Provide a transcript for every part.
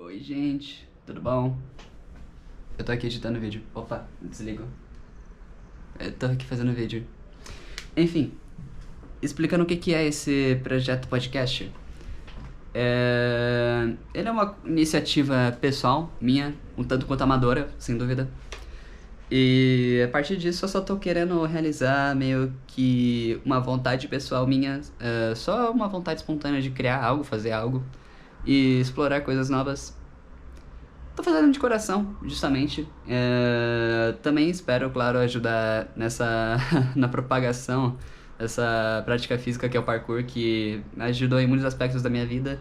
Oi, gente, tudo bom? Eu tô aqui editando vídeo. Opa, desligo. Eu tô aqui fazendo vídeo. Enfim, explicando o que que é esse projeto podcast. Ele é uma iniciativa pessoal, minha, um tanto quanto amadora, sem dúvida. E a partir disso eu só tô querendo realizar meio que uma vontade pessoal minha, só uma vontade espontânea de criar algo, fazer algo e explorar coisas novas. Tô fazendo de coração, justamente. Também espero, claro, ajudar nessa na propagação dessa prática física que é o parkour, que ajudou em muitos aspectos da minha vida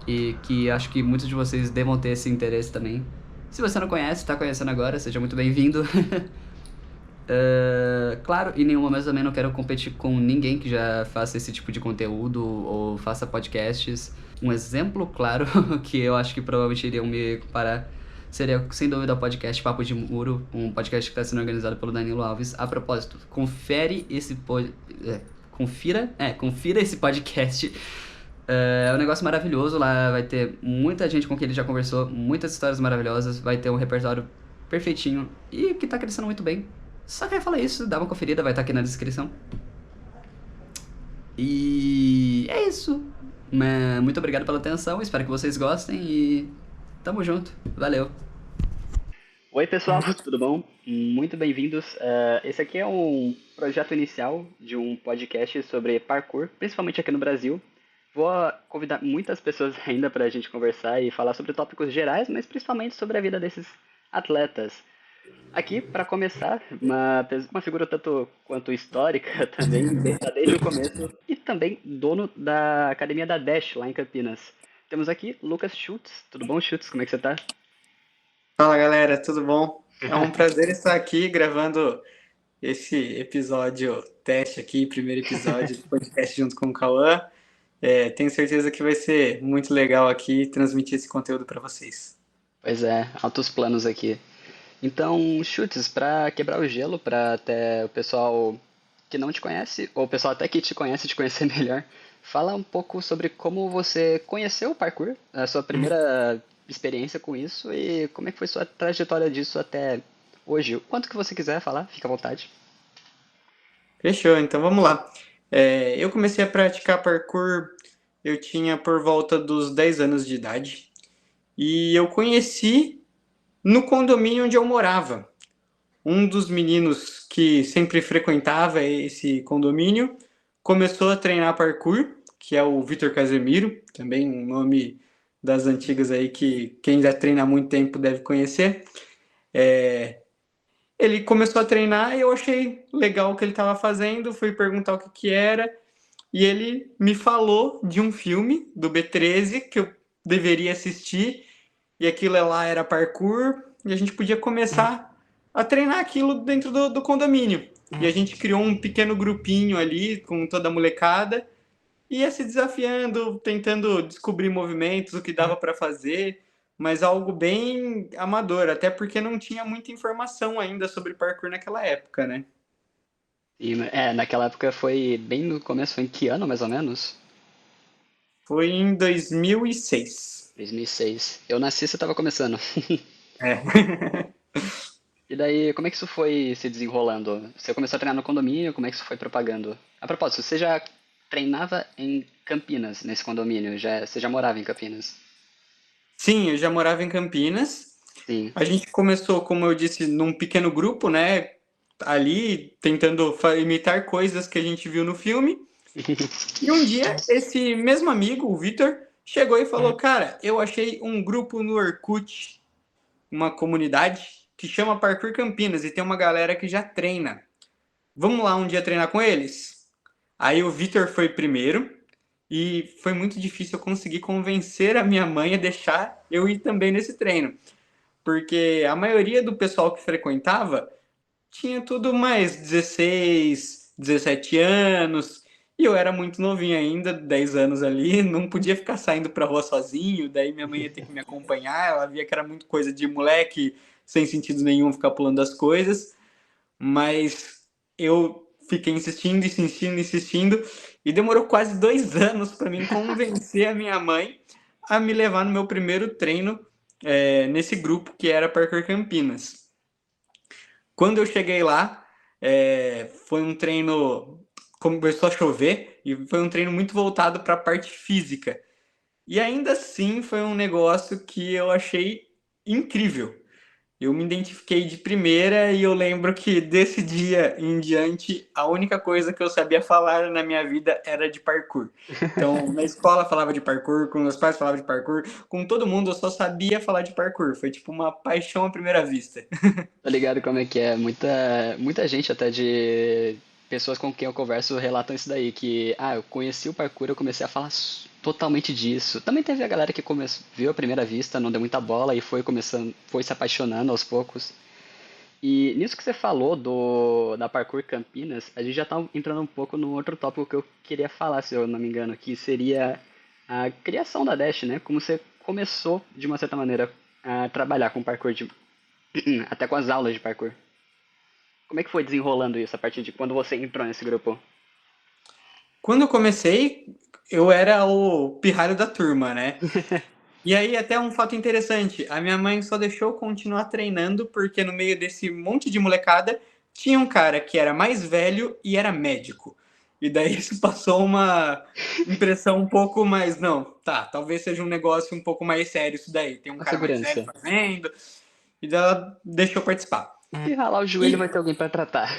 e que acho que muitos de vocês devam ter esse interesse também. Se você não conhece, está conhecendo agora, seja muito bem-vindo. Claro, em nenhum momento também não quero competir com ninguém que já faça esse tipo de conteúdo ou faça podcasts. Um exemplo claro que eu acho que provavelmente iriam me comparar seria, sem dúvida, o podcast Papo de Muro, um podcast que está sendo organizado pelo Danilo Alves. A propósito, confira esse podcast. É um negócio maravilhoso, lá vai ter muita gente com quem ele já conversou, muitas histórias maravilhosas, vai ter um repertório perfeitinho e que tá crescendo muito bem. Só queria falar isso, dá uma conferida, vai estar aqui na descrição. E é isso. Muito obrigado pela atenção, espero que vocês gostem e tamo junto. Valeu. Oi, pessoal, tudo bom? Muito bem-vindos. Esse aqui é um projeto inicial de um podcast sobre parkour, principalmente aqui no Brasil. Vou convidar muitas pessoas ainda para a gente conversar e falar sobre tópicos gerais, mas principalmente sobre a vida desses atletas. Aqui, para começar, uma figura tanto quanto histórica também, desde o começo, e também dono da academia da Dash, lá em Campinas. Temos aqui Lucas Schutz. Tudo bom, Schutz? Como é que você tá? Fala galera, tudo bom? É um prazer estar aqui gravando esse episódio teste aqui, primeiro episódio do podcast junto com o Cauã. Tenho certeza que vai ser muito legal aqui transmitir esse conteúdo para vocês. Pois é, altos planos aqui. Então, Schutz, para quebrar o gelo, para até o pessoal que não te conhece, ou o pessoal até que te conhece, te conhecer melhor, fala um pouco sobre como você conheceu o parkour, a sua primeira experiência com isso e como é que foi sua trajetória disso até hoje. O quanto que você quiser falar, fica à vontade. Fechou, então vamos lá. Eu comecei a praticar parkour, eu tinha por volta dos 10 anos de idade e eu conheci no condomínio onde eu morava. Um dos meninos que sempre frequentava esse condomínio começou a treinar parkour, que é o Vitor Casemiro, também um nome das antigas aí que quem já treina há muito tempo deve conhecer. Ele começou a treinar e eu achei legal o que ele estava fazendo, fui perguntar o que, que era, e ele me falou de um filme do B13 que eu deveria assistir, e aquilo lá era parkour, e a gente podia começar a treinar aquilo dentro do condomínio. E a gente criou um pequeno grupinho ali com toda a molecada, e ia se desafiando, tentando descobrir movimentos, o que dava para fazer, mas algo bem amador, até porque não tinha muita informação ainda sobre parkour naquela época, né? Naquela época foi bem no começo, foi em que ano mais ou menos? Foi em 2006. 2006. Eu nasci, você estava começando. É. E daí, como é que isso foi se desenrolando? Você começou a treinar no condomínio, como é que isso foi propagando? A propósito, você já treinava em Campinas, nesse condomínio? Você já morava em Campinas? Sim, eu já morava em Campinas. Sim. A gente começou, como eu disse, num pequeno grupo, né? Ali, tentando imitar coisas que a gente viu no filme. E um dia, esse mesmo amigo, o Vitor, chegou e falou: Cara, eu achei um grupo no Orkut, uma comunidade, que chama Parkour Campinas, e tem uma galera que já treina. Vamos lá um dia treinar com eles? Aí o Vitor foi primeiro, e foi muito difícil eu conseguir convencer a minha mãe a deixar eu ir também nesse treino. Porque a maioria do pessoal que frequentava tinha tudo mais 16, 17 anos, e eu era muito novinho ainda, 10 anos ali, não podia ficar saindo pra rua sozinho, daí minha mãe ia ter que me acompanhar, ela via que era muito coisa de moleque, sem sentido nenhum ficar pulando as coisas, mas eu fiquei insistindo, insistindo, insistindo, e demorou quase 2 anos para mim convencer a minha mãe a me levar no meu primeiro treino nesse grupo que era Parkour Campinas. Quando eu cheguei lá, foi um treino, começou a chover, e foi um treino muito voltado para a parte física. E ainda assim foi um negócio que eu achei incrível. Eu me identifiquei de primeira e eu lembro que desse dia em diante, a única coisa que eu sabia falar na minha vida era de parkour. Então, na escola falava de parkour, com meus pais falava de parkour, com todo mundo eu só sabia falar de parkour. Foi tipo uma paixão à primeira vista. Tá ligado como é que é? Muita gente até de pessoas com quem eu converso relatam isso daí, que, eu conheci o parkour, eu comecei a falar totalmente disso. Também teve a galera que viu à primeira vista, não deu muita bola e foi se apaixonando aos poucos. E nisso que você falou da Parkour Campinas, a gente já tá entrando um pouco num outro tópico que eu queria falar, se eu não me engano, que seria a criação da Dash, né? Como você começou, de uma certa maneira, a trabalhar com parkour até com as aulas de parkour. Como é que foi desenrolando isso a partir de quando você entrou nesse grupo? Quando eu comecei, eu era o pirralho da turma, né? E aí, até um fato interessante, a minha mãe só deixou eu continuar treinando porque no meio desse monte de molecada tinha um cara que era mais velho e era médico. E daí isso passou uma impressão um pouco mais, não, tá, talvez seja um negócio um pouco mais sério isso daí. Tem um A cara mais velho segurança. fazendo, e daí ela deixou eu participar. Se ralar o joelho, vai E ter alguém pra tratar.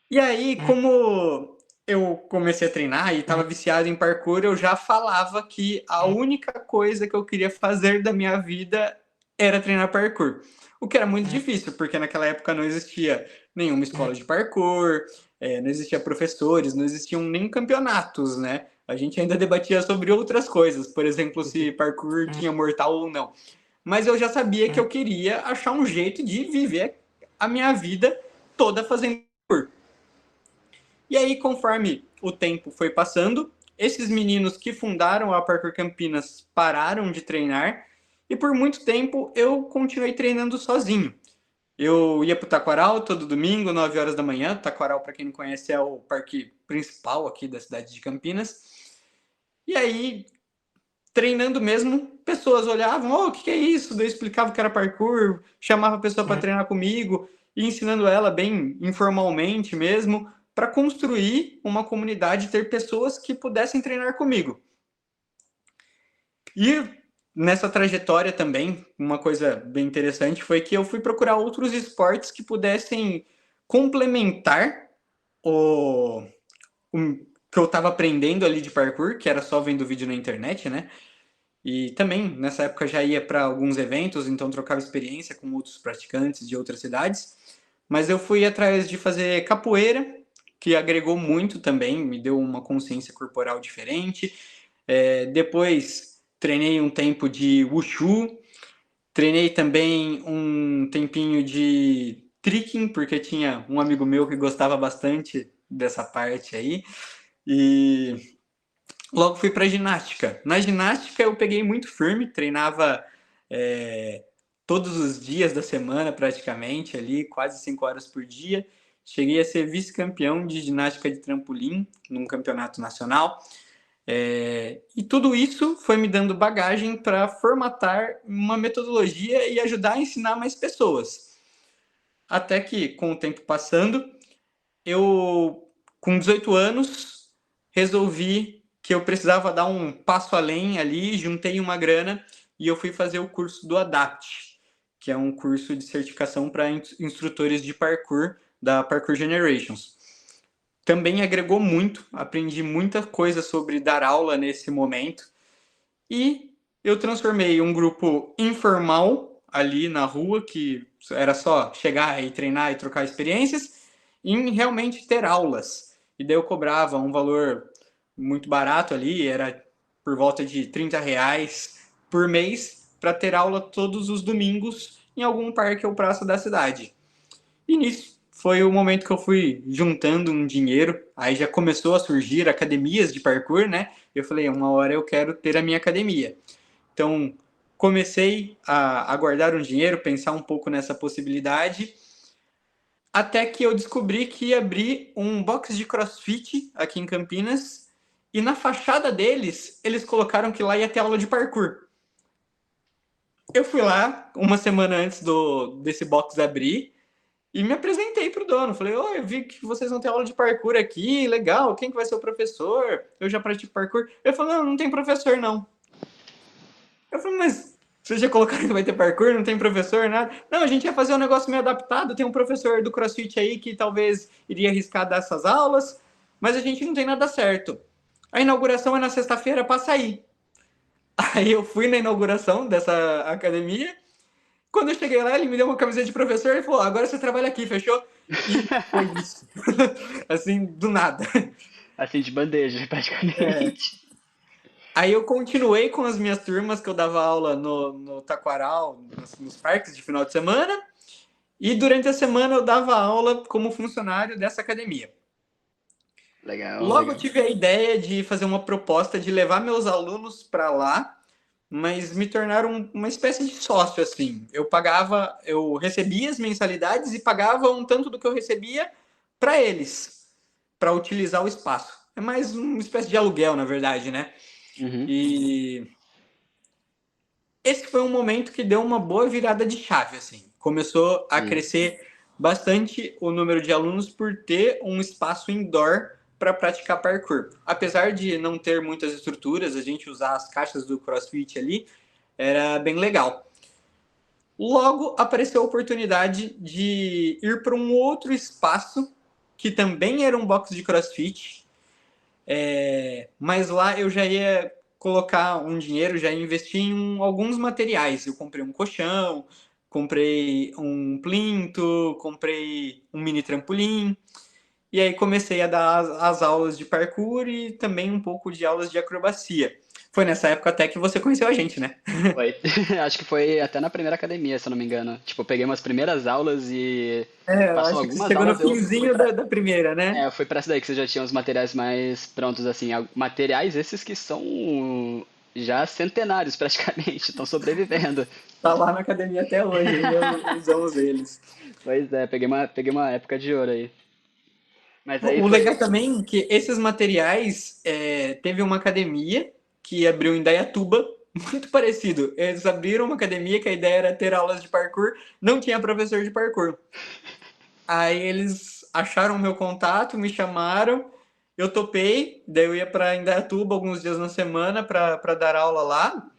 E aí, como eu comecei a treinar e estava viciado em parkour, eu já falava que a única coisa que eu queria fazer da minha vida era treinar parkour. O que era muito difícil, porque naquela época não existia nenhuma escola de parkour, não existia professores, não existiam nem campeonatos, né? A gente ainda debatia sobre outras coisas, por exemplo, se parkour tinha mortal ou não. Mas eu já sabia que eu queria achar um jeito de viver a minha vida toda fazendo parkour. E aí, conforme o tempo foi passando, esses meninos que fundaram a Parkour Campinas pararam de treinar e por muito tempo eu continuei treinando sozinho. Eu ia para o Taquaral todo domingo, 9 horas da manhã. Taquaral, para quem não conhece, é o parque principal aqui da cidade de Campinas. E aí, treinando mesmo, pessoas olhavam, o que é isso? Eu explicava que era parkour, chamava a pessoa para treinar comigo e ensinando ela bem informalmente mesmo, para construir uma comunidade, ter pessoas que pudessem treinar comigo. E nessa trajetória também, uma coisa bem interessante foi que eu fui procurar outros esportes que pudessem complementar o que eu estava aprendendo ali de parkour, que era só vendo vídeo na internet, né? E também, nessa época, já ia para alguns eventos, então trocava experiência com outros praticantes de outras cidades. Mas eu fui atrás de fazer capoeira, que agregou muito também, me deu uma consciência corporal diferente. Depois, treinei um tempo de Wushu, treinei também um tempinho de tricking, porque tinha um amigo meu que gostava bastante dessa parte aí. E logo fui para ginástica. Na ginástica eu peguei muito firme, treinava todos os dias da semana praticamente ali, quase 5 horas por dia. Cheguei a ser vice-campeão de ginástica de trampolim num campeonato nacional. E tudo isso foi me dando bagagem para formatar uma metodologia e ajudar a ensinar mais pessoas. Até que, com o tempo passando, eu, com 18 anos, resolvi que eu precisava dar um passo além ali, juntei uma grana e eu fui fazer o curso do ADAPT, que é um curso de certificação para instrutores de parkour da Parkour Generations. Também agregou muito, aprendi muita coisa sobre dar aula nesse momento e eu transformei um grupo informal ali na rua, que era só chegar e treinar e trocar experiências, em realmente ter aulas. E daí eu cobrava um valor muito barato ali, era por volta de R$ 30 por mês, para ter aula todos os domingos em algum parque ou praça da cidade. E nisso foi o momento que eu fui juntando um dinheiro, aí já começou a surgir academias de parkour, né? Eu falei, uma hora eu quero ter a minha academia. Então, comecei a guardar um dinheiro, pensar um pouco nessa possibilidade, até que eu descobri que ia abrir um box de CrossFit aqui em Campinas e na fachada deles, eles colocaram que lá ia ter aula de parkour. Eu fui lá, uma semana antes desse box abrir, e me apresentei pro dono. Falei, eu vi que vocês vão ter aula de parkour aqui, legal, quem que vai ser o professor? Eu já pratico parkour. Ele falou, não tem professor, não. Eu falei, mas vocês já colocaram que vai ter parkour, não tem professor, nada? Não, a gente ia fazer um negócio meio adaptado, tem um professor do CrossFit aí que talvez iria arriscar dar essas aulas, mas a gente não tem nada certo. A inauguração é na sexta-feira para sair. Aí eu fui na inauguração dessa academia. Quando eu cheguei lá, ele me deu uma camiseta de professor e falou, agora você trabalha aqui, fechou? E foi isso. Assim, do nada. Assim, de bandeja, praticamente. Aí eu continuei com as minhas turmas, que eu dava aula no Taquaral, nos parques de final de semana. E durante a semana eu dava aula como funcionário dessa academia. Legal. Logo legal. eu tive a ideia de fazer uma proposta de levar meus alunos para lá, mas me tornar uma espécie de sócio, assim. Eu recebia as mensalidades e pagava um tanto do que eu recebia para eles, para utilizar o espaço. É mais uma espécie de aluguel, na verdade, né? Uhum. E esse foi um momento que deu uma boa virada de chave, assim. Começou a crescer bastante o número de alunos por ter um espaço indoor para praticar parkour. Apesar de não ter muitas estruturas, a gente usar as caixas do CrossFit ali, era bem legal. Logo apareceu a oportunidade de ir para um outro espaço que também era um box de CrossFit, mas lá eu já ia colocar um dinheiro, já ia investir em alguns materiais. Eu comprei um colchão, comprei um plinto, comprei um mini trampolim. E aí comecei a dar as aulas de parkour e também um pouco de aulas de acrobacia. Foi nessa época até que você conheceu a gente, né? Foi. Acho que foi até na primeira academia, se eu não me engano. Tipo, eu peguei umas primeiras aulas e Eu passou acho que você algumas chegou no aulas eu fui finzinho pra. da primeira, né? Eu fui pra essa daí que você já tinha os materiais mais prontos, assim. Materiais esses que são já centenários praticamente, estão sobrevivendo. Tá lá na academia até hoje, ainda usamos eles. Pois é, peguei uma época de ouro aí. Mas aí O legal foi. também é que esses materiais, teve uma academia que abriu em Dayatuba, muito parecido. Eles abriram uma academia que a ideia era ter aulas de parkour, não tinha professor de parkour. Aí eles acharam o meu contato, me chamaram, eu topei, daí eu ia para Indaiatuba alguns dias na semana para dar aula lá,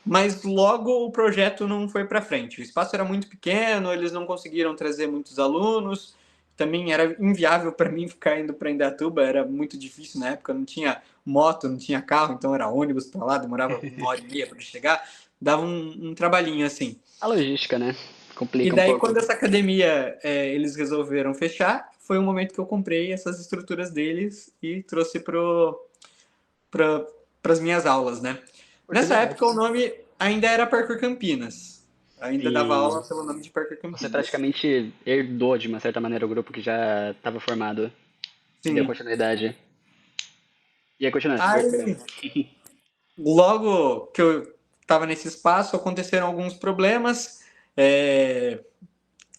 mas logo o projeto não foi para frente. O espaço era muito pequeno, eles não conseguiram trazer muitos alunos, também era inviável para mim ficar indo para Indaiatuba, era muito difícil na época, não tinha moto, não tinha carro, então era ônibus para lá, demorava 1h30 para chegar, dava um trabalhinho assim. A logística, né? E Complica um daí, pouco. quando essa academia eles resolveram fechar, foi o momento que eu comprei essas estruturas deles e trouxe para as minhas aulas, né? Nessa Oportunidade. época, o nome ainda era Parkour Campinas. Ainda dava Sim. aula pelo nome de Parkour Você Campinas. praticamente herdou, de uma certa maneira, o grupo que já estava formado. Deu Sim. continuidade. E aí, continuando. Perdão. Aí, logo que eu estava nesse espaço, aconteceram alguns problemas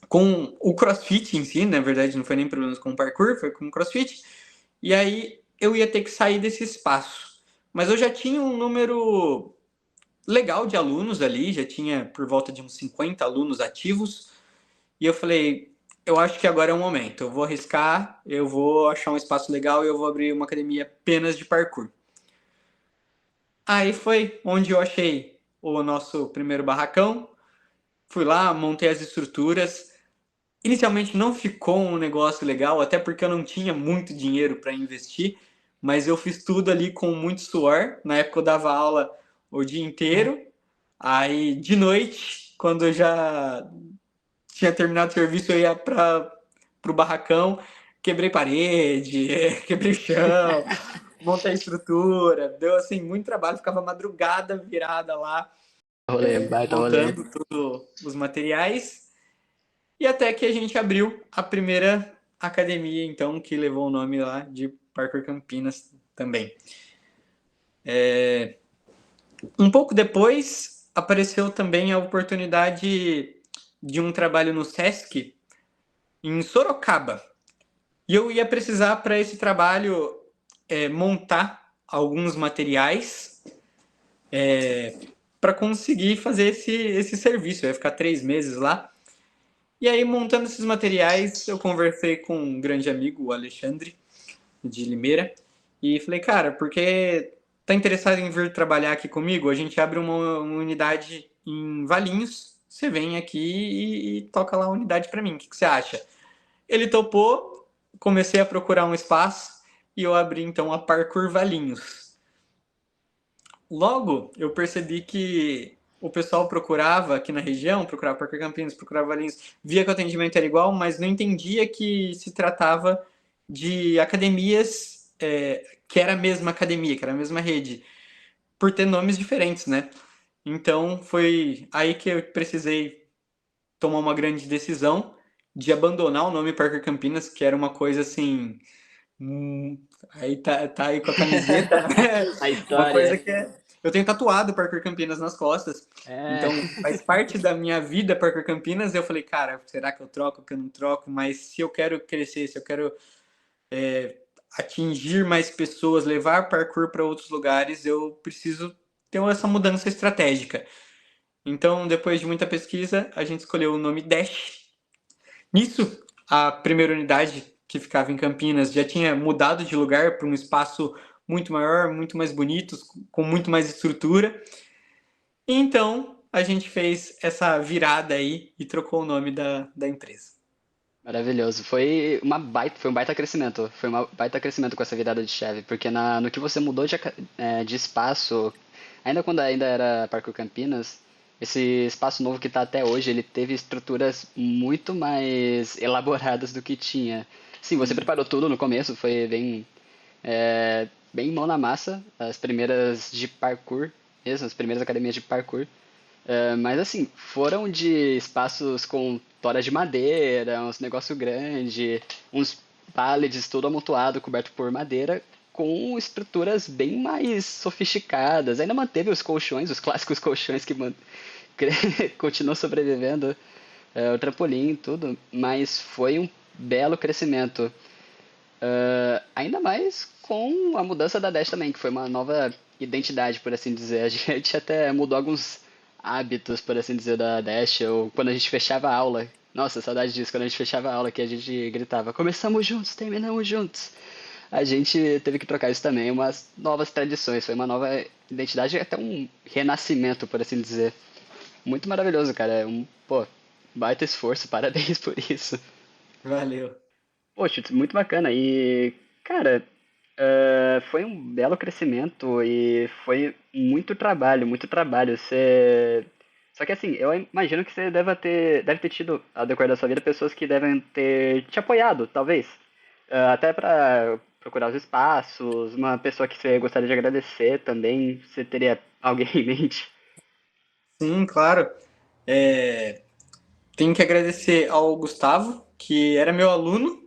com o CrossFit em si, na verdade não foi nem problemas com o parkour, foi com o CrossFit. E aí eu ia ter que sair desse espaço. Mas eu já tinha um número legal de alunos ali, já tinha por volta de uns 50 alunos ativos. E eu falei, eu acho que agora é o momento. Eu vou arriscar, eu vou achar um espaço legal e eu vou abrir uma academia apenas de parkour. Aí foi onde eu achei o nosso primeiro barracão. Fui lá, montei as estruturas. Inicialmente não ficou um negócio legal, até porque eu não tinha muito dinheiro para investir, mas eu fiz tudo ali com muito suor. Na época eu dava aula o dia inteiro. Aí de noite, quando eu já tinha terminado o serviço, eu ia para o barracão, quebrei parede, quebrei chão, montei estrutura. Deu assim muito trabalho, ficava madrugada virada lá, Rolê, baita rolê. montando tudo os materiais. E até que a gente abriu a primeira academia, então, que levou o nome lá de Parkour Campinas também. Um pouco depois, apareceu também a oportunidade de um trabalho no Sesc, em Sorocaba. E eu ia precisar, para esse trabalho, montar alguns materiais para conseguir fazer esse serviço. Eu ia ficar 3 meses lá. E aí, montando esses materiais, eu conversei com um grande amigo, o Alexandre, de Limeira, e falei, cara, porque tá interessado em vir trabalhar aqui comigo? A gente abre uma unidade em Valinhos, você vem aqui e toca lá a unidade para mim, o que você acha? Ele topou, comecei a procurar um espaço e eu abri então a Parkour Valinhos. Logo, eu percebi que o pessoal procurava aqui na região, procurava Parque Campinas, procurava Valinhos, via que o atendimento era igual, mas não entendia que se tratava de academias que era a mesma academia, que era a mesma rede, por ter nomes diferentes, né? Então foi aí que eu precisei tomar uma grande decisão de abandonar o nome Parque Campinas, que era uma coisa assim. Aí tá aí com a camiseta, né? A Uma coisa história. que eu tenho tatuado Parkour Campinas nas costas. É. Então, faz parte da minha vida Parkour Campinas. Eu falei, cara, será que eu troco, que eu não troco? Mas se eu quero crescer, se eu quero atingir mais pessoas, levar parkour para outros lugares, eu preciso ter essa mudança estratégica. Então, depois de muita pesquisa, a gente escolheu o nome Dash. Nisso, a primeira unidade que ficava em Campinas já tinha mudado de lugar para um espaço muito maior, muito mais bonito, com muito mais estrutura. Então, a gente fez essa virada aí e trocou o nome da empresa. Maravilhoso. Foi um baita crescimento. Foi um baita crescimento com essa virada de chave, porque no que você mudou de espaço, ainda quando ainda era Parque Campinas, esse espaço novo que está até hoje, ele teve estruturas muito mais elaboradas do que tinha. Sim, você Sim. preparou tudo no começo, foi bem mão na massa, as primeiras de parkour, mesmo, as primeiras academias de parkour. Mas assim, foram de espaços com tora de madeira, uns negócio grande, uns pallets todo amontoado, coberto por madeira, com estruturas bem mais sofisticadas. Ainda manteve os colchões, os clássicos colchões continuam sobrevivendo, o trampolim, tudo, mas foi um belo crescimento. Ainda mais com a mudança da Dash também, que foi uma nova identidade, por assim dizer. A gente até mudou alguns hábitos, por assim dizer, da Dash, ou quando a gente fechava a aula. Nossa, saudade disso, quando a gente fechava a aula, que a gente gritava: começamos juntos, terminamos juntos. A gente teve que trocar isso também, umas novas tradições, foi uma nova identidade, até um renascimento, por assim dizer. Muito maravilhoso, cara. Pô, baita esforço, parabéns por isso. Valeu. Poxa, muito bacana. E, cara, foi um belo crescimento e foi muito trabalho, muito trabalho. Só que assim, eu imagino que você deve ter tido, ao decorrer da sua vida, pessoas que devem ter te apoiado, talvez. Até para procurar os espaços, uma pessoa que você gostaria de agradecer também. Você teria alguém em mente? Sim, claro. Tenho que agradecer ao Gustavo, que era meu aluno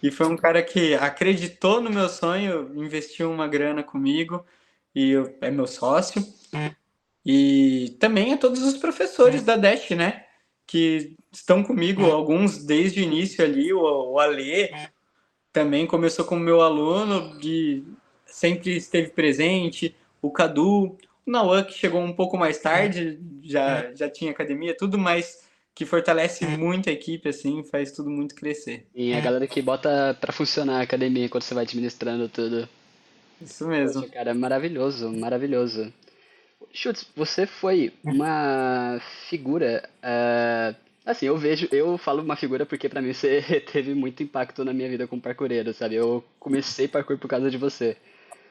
e foi um cara que acreditou no meu sonho, investiu uma grana comigo e é meu sócio. E também a todos os professores da Dash, né? Que estão comigo, alguns desde o início ali, o Alê também começou como meu aluno e sempre esteve presente, o Cadu, o Nauan que chegou um pouco mais tarde, já tinha academia, tudo, mas que fortalece muito a equipe, assim, faz tudo muito crescer. E a galera que bota pra funcionar a academia enquanto você vai administrando tudo. Isso Poxa, mesmo. cara, maravilhoso, maravilhoso. Schutz, você foi uma figura. Assim, eu falo uma figura porque pra mim você teve muito impacto na minha vida como parkoureiro, sabe? Eu comecei parkour por causa de você.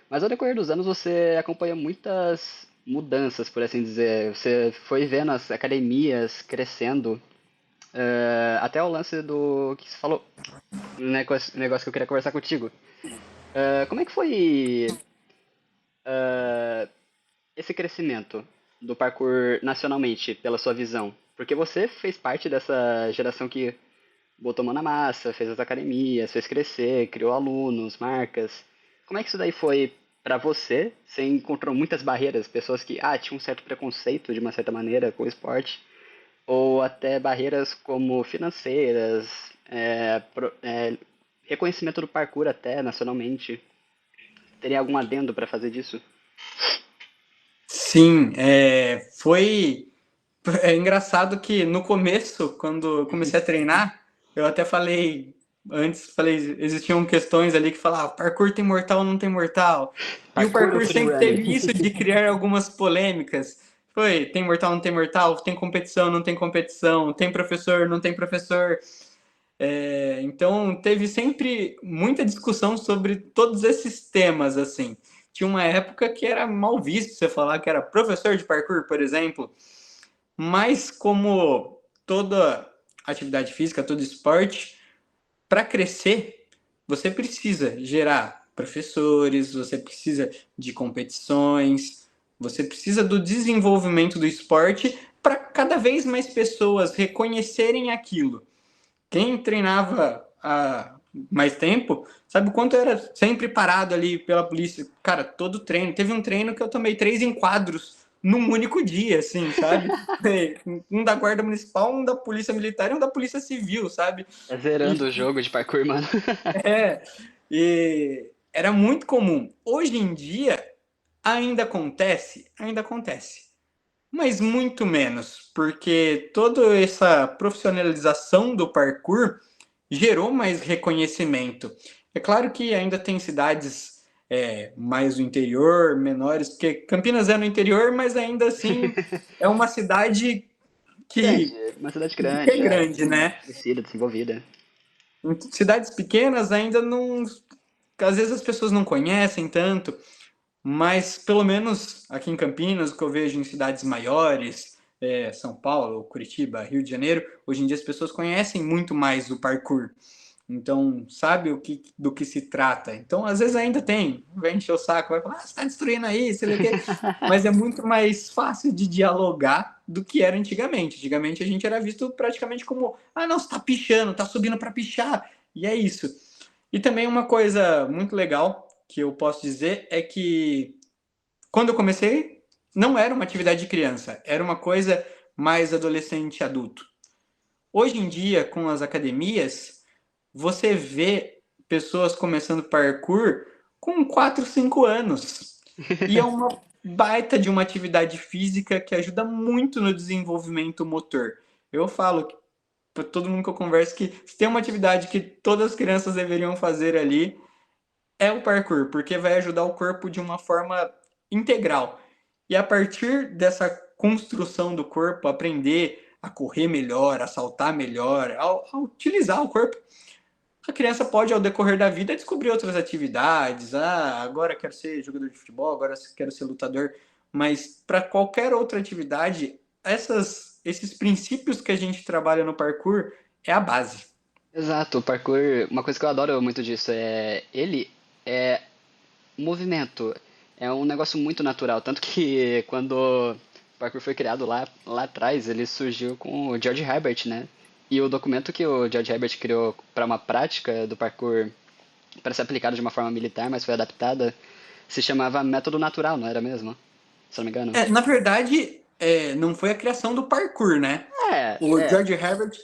Mas ao decorrer dos anos você acompanhou muitas mudanças, por assim dizer. Você foi vendo as academias crescendo, até o lance do que você falou, negócio que eu queria conversar contigo. Como é que foi esse crescimento do parkour nacionalmente, pela sua visão? Porque você fez parte dessa geração que botou mão na massa, fez as academias, fez crescer, criou alunos, marcas. Como é que isso daí foi pra você? Você encontrou muitas barreiras, pessoas que tinham um certo preconceito de uma certa maneira com o esporte, ou até barreiras como financeiras, reconhecimento do parkour até nacionalmente. teria algum adendo para fazer disso? Sim, foi engraçado que no começo, quando eu comecei a treinar, eu até falei, existiam questões ali que falavam, parkour tem mortal ou não tem mortal? E o Parkour ou parkour sempre freerunner? teve isso de criar algumas polêmicas. Tem mortal, não tem mortal? Tem competição, não tem competição? Tem professor, não tem professor? Então, teve sempre muita discussão sobre todos esses temas, assim. Tinha uma época que era mal visto você falar que era professor de parkour, por exemplo, mas como toda atividade física, todo esporte, para crescer, você precisa gerar professores, você precisa de competições, você precisa do desenvolvimento do esporte para cada vez mais pessoas reconhecerem aquilo. Quem treinava há mais tempo, sabe o quanto era sempre parado ali pela polícia? Cara, todo treino. Teve um treino que eu tomei 3 enquadros num único dia, assim, sabe? Um da Guarda Municipal, um da Polícia Militar e um da Polícia Civil, sabe? É zerando o jogo de parkour, mano. É, e era muito comum. Hoje em dia, ainda acontece, mas muito menos, porque toda essa profissionalização do parkour gerou mais reconhecimento. É claro que ainda tem cidades mais do interior, menores, porque Campinas é no interior, mas ainda assim é uma cidade Grande, que, uma cidade que grande, é já grande, né? crescida, desenvolvida. Em cidades pequenas ainda não. Às vezes as pessoas não conhecem tanto, mas pelo menos aqui em Campinas, o que eu vejo em cidades maiores, São Paulo, Curitiba, Rio de Janeiro, hoje em dia as pessoas conhecem muito mais o parkour. Então, sabe do que se trata. Então, às vezes ainda tem, vai encher o saco, vai falar, você está destruindo aí, sei lá o quê. Mas é muito mais fácil de dialogar do que era antigamente. Antigamente a gente era visto praticamente como, não, você está pichando, está subindo para pichar. E é isso. E também uma coisa muito legal que eu posso dizer é que quando eu comecei, não era uma atividade de criança, era uma coisa mais adolescente e adulto. Hoje em dia, com as academias, você vê pessoas começando parkour com 4, 5 anos. E é uma baita de uma atividade física que ajuda muito no desenvolvimento motor. Eu falo para todo mundo que eu converso que se tem uma atividade que todas as crianças deveriam fazer ali, é o parkour, porque vai ajudar o corpo de uma forma integral. E a partir dessa construção do corpo, aprender a correr melhor, a saltar melhor, a utilizar o corpo, a criança pode, ao decorrer da vida, descobrir outras atividades. Agora quero ser jogador de futebol, agora quero ser lutador. Mas para qualquer outra atividade, esses princípios que a gente trabalha no parkour é a base. Exato, o parkour, uma coisa que eu adoro muito disso ele é movimento, é um negócio muito natural, tanto que quando o parkour foi criado lá atrás, ele surgiu com o George Herbert, né? E o documento que o George Herbert criou para uma prática do parkour para ser aplicado de uma forma militar, mas foi adaptada, se chamava método natural, não era mesmo? Se não me engano. Na verdade, não foi a criação do parkour, né? O É, George Herbert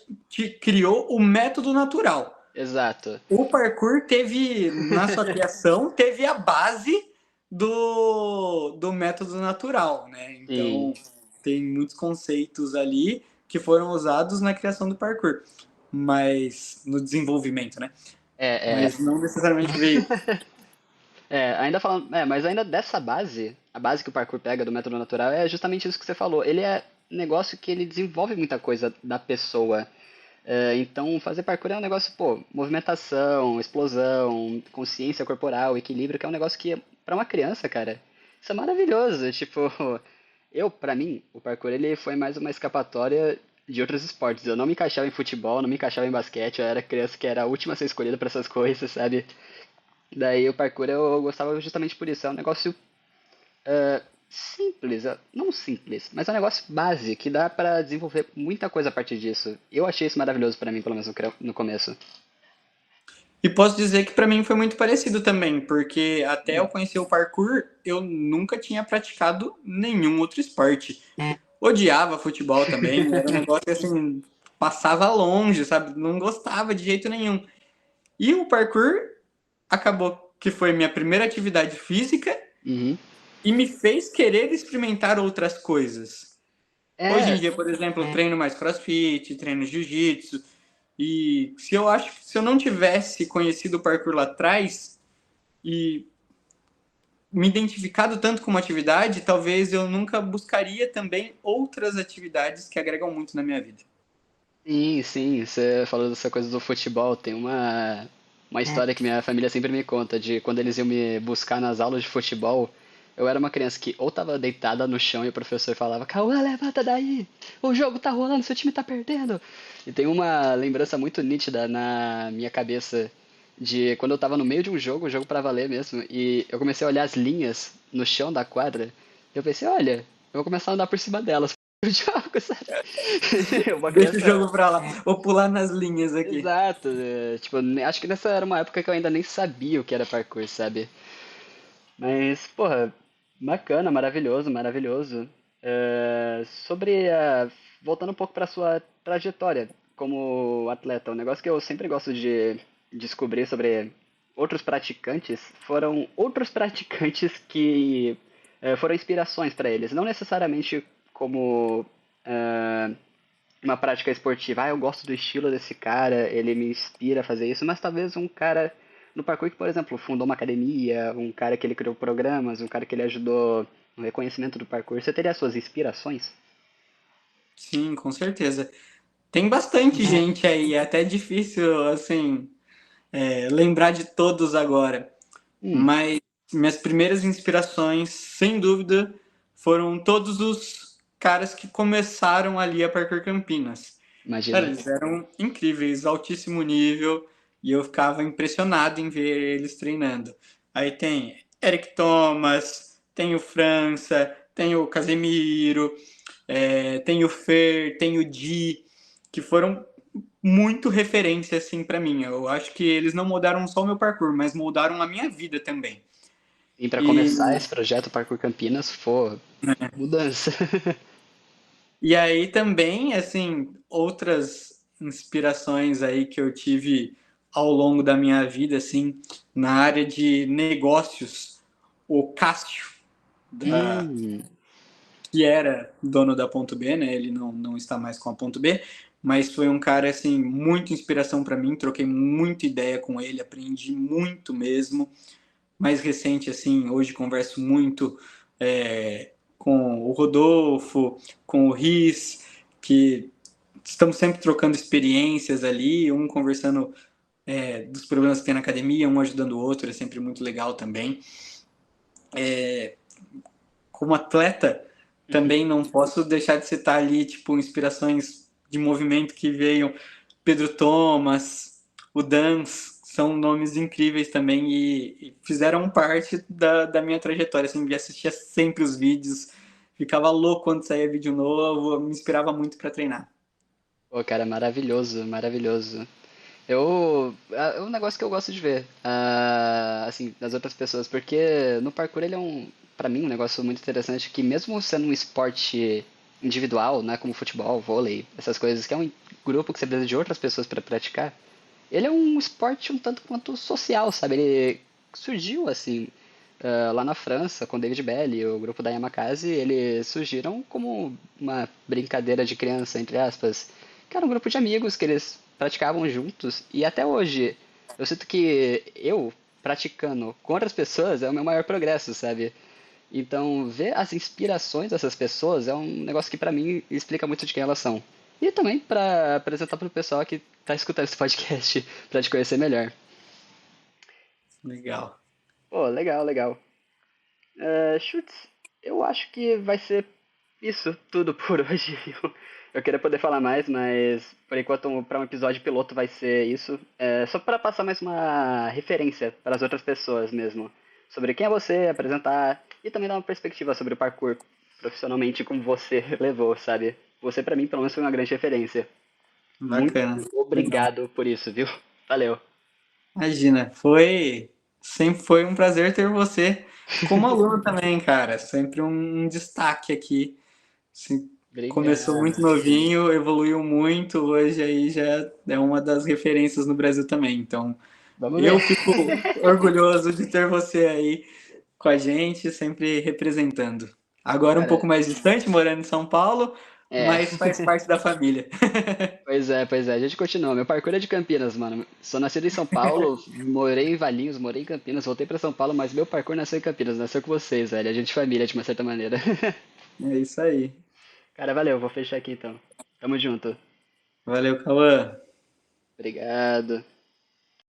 criou o método natural. exato. O parkour teve, na sua criação, teve a base do método natural, né? Sim. Então, tem muitos conceitos ali que foram usados na criação do parkour, mas no desenvolvimento, né? É, Mas não necessariamente veio. ainda falando, mas ainda dessa base, a base que o parkour pega do método natural é justamente isso que você falou. Ele é um negócio que ele desenvolve muita coisa da pessoa. Então, fazer parkour é um negócio, pô, movimentação, explosão, consciência corporal, equilíbrio, que é um negócio que, pra uma criança, cara, isso é maravilhoso. Tipo, pra mim, o parkour ele foi mais uma escapatória de outros esportes. Eu não me encaixava em futebol, não me encaixava em basquete, eu era criança que era a última a ser escolhida pra essas coisas, sabe? Daí o parkour eu gostava justamente por isso. É um negócio simples, não simples, mas é um negócio base que dá pra desenvolver muita coisa a partir disso. Eu achei isso maravilhoso pra mim, pelo menos no começo. E posso dizer que para mim foi muito parecido também, porque até eu conhecer o parkour, eu nunca tinha praticado nenhum outro esporte. Odiava futebol também, era um negócio que assim, passava longe, sabe? Não gostava de jeito nenhum. E o parkour acabou que foi minha primeira atividade física Uhum. e me fez querer experimentar outras coisas. Hoje em É, dia, por exemplo, eu treino mais crossfit, treino jiu-jitsu, e se eu não tivesse conhecido o parkour lá atrás e me identificado tanto com uma atividade, talvez eu nunca buscaria também outras atividades que agregam muito na minha vida. sim, sim. Você falou dessa coisa do futebol. Tem uma história que minha família sempre me conta de quando eles iam me buscar nas aulas de futebol. Eu era uma criança que ou tava deitada no chão e o professor falava: Cauã, levanta daí! O jogo tá rolando, seu time tá perdendo! E tem uma lembrança muito nítida na minha cabeça de quando eu tava no meio de um jogo pra valer mesmo, e eu comecei a olhar as linhas no chão da quadra. Eu pensei: olha, eu vou começar a andar por cima delas. O jogo, sabe? Uma Deixa o criança. jogo pra lá, vou pular nas linhas aqui. Exato. Tipo, acho que nessa era uma época que eu ainda nem sabia o que era parkour, sabe? Mas, porra, bacana, maravilhoso, maravilhoso. Sobre voltando um pouco para sua trajetória como atleta, um negócio que eu sempre gosto de descobrir sobre outros praticantes foram outros praticantes que foram inspirações para eles, não necessariamente como eh, uma prática esportiva. Ah, eu gosto do estilo desse cara, ele me inspira a fazer isso, mas talvez um cara no parkour que, por exemplo, fundou uma academia, um cara que ele criou programas, um cara que ele ajudou no reconhecimento do parkour. Você teria as suas inspirações? Sim, com certeza. Tem bastante gente aí, é até difícil, assim, lembrar de todos agora. Hum, Mas minhas primeiras inspirações, sem dúvida, foram todos os caras que começaram ali a Parkour Campinas. Cara, imagino. eles eram incríveis, altíssimo nível, e eu ficava impressionado em ver eles treinando. Aí tem Eric Thomas, tem o França, tem o Casemiro, tem o Fer, tem o Di, que foram muito referência assim para mim. Eu acho que eles não moldaram só o meu parkour, mas moldaram a minha vida também. E para E, começar esse projeto Parkour Campinas, for mudança. e aí também, assim, outras inspirações aí que eu tive ao longo da minha vida, assim, na área de negócios, o Cássio, hum, que era dono da Ponto B, né? Ele não está mais com a Ponto B, mas foi um cara, assim, muito inspiração para mim, troquei muita ideia com ele, aprendi muito mesmo. Mais recente, assim, hoje converso muito com o Rodolfo, com o Riz, que estamos sempre trocando experiências ali, um conversando dos problemas que tem na academia, um ajudando o outro, é sempre muito legal também. Como atleta, também não posso deixar de citar ali, tipo, inspirações de movimento que veio Pedro Thomas, o Dans, são nomes incríveis também e fizeram parte da minha trajetória, assim, de assistia sempre os vídeos, ficava louco quando saía vídeo novo, me inspirava muito para treinar. pô, cara, maravilhoso, maravilhoso. É um negócio que eu gosto de ver, assim, das outras pessoas, porque no parkour ele é pra mim, um negócio muito interessante que mesmo sendo um esporte individual, né, como futebol, vôlei, essas coisas, que é um grupo que você precisa de outras pessoas para praticar, ele é um esporte um tanto quanto social, sabe? Ele surgiu assim, lá na França, com David Bell e o grupo da Yamakasi, eles surgiram como uma brincadeira de criança, entre aspas, que era um grupo de amigos que eles praticavam juntos, e até hoje eu sinto que eu, praticando com outras pessoas, é o meu maior progresso, sabe? Então, ver as inspirações dessas pessoas é um negócio que pra mim explica muito de quem elas são. E também pra apresentar pro pessoal que tá escutando esse podcast pra te conhecer melhor. Legal. Pô, legal, legal. Chutes, eu acho que vai ser isso tudo por hoje, viu? Eu queria poder falar mais, mas por enquanto, para um episódio piloto vai ser isso. Só para passar mais uma referência para as outras pessoas mesmo. Sobre quem é você, apresentar e também dar uma perspectiva sobre o parkour profissionalmente como você levou, sabe? Você, para mim, pelo menos, foi uma grande referência. Muito Bacana. Legal. obrigado por isso, viu? Valeu. Imagina, sempre foi um prazer ter você como aluno também, cara. Sempre um destaque aqui. Assim, começou muito Obrigado. novinho, evoluiu muito, hoje aí já é uma das referências no Brasil também. Então, Vamos Eu ver. fico orgulhoso de ter você aí com a gente, sempre representando. Agora um Cara, pouco mais distante, morando em São Paulo, é. mas faz parte da família. Pois é, a gente continua. Meu parkour é de Campinas, mano. Sou nascido em São Paulo, morei em Valinhos, morei em Campinas, voltei pra São Paulo, mas meu parkour nasceu em Campinas, nasceu com vocês, velho. A gente é família de uma certa maneira. É isso aí. Cara, valeu, vou fechar aqui então. Tamo junto. Valeu, Cauã. Obrigado.